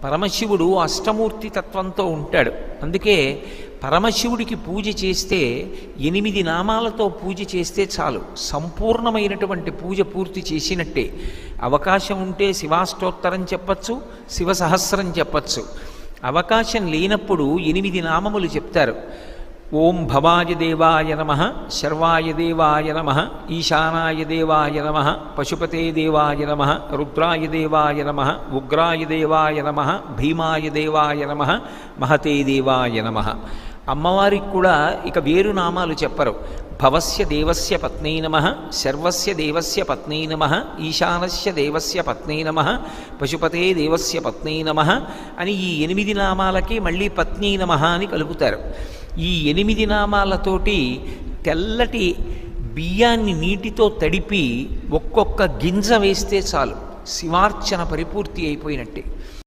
పరమశివుడు అష్టమూర్తి తత్వంతో ఉంటాడు. అందుకే పరమశివుడికి పూజ చేస్తే 8 నామాలతో పూజ చేస్తే చాలు, సంపూర్ణమైనటువంటి పూజ పూర్తి చేసినట్టే. అవకాశం ఉంటే శివాష్టోత్తరం చెప్పచ్చు, శివసహస్రం చెప్పచ్చు. అవకాశం లేనప్పుడు 8 నామములు చెప్తారు. ఓం భవాయ దేవాయ నమః, శర్వాయ దేవాయ నమః, ఈశానాయ దేవాయ నమః, పశుపతే దేవాయ నమః, రుద్రాయ దేవాయ నమః, ఉగ్రాయ దేవాయ నమః, భీమాయ దేవాయ నమః, మహతే దేవాయ నమః. అమ్మవారికి కూడా ఇక వేరు నామాలు చెప్పరు. భవస్య దేవస్య పత్నీ నమః, శర్వస్య దేవస్య పత్నీ నమః, ఈశానస్య దేవస్య పత్నీ నమః, పశుపతే దేవస్య పత్నీ నమః అని ఈ 8 నామాలకి మళ్ళీ పత్నీ నమః అని కలుపుతారు. ఈ 8 నామాలతోటి తెల్లటి బియ్యాన్ని నీటితో తడిపి ఒక్కొక్క గింజ వేస్తే చాలు, శివార్చన పరిపూర్తి అయిపోయినట్టే.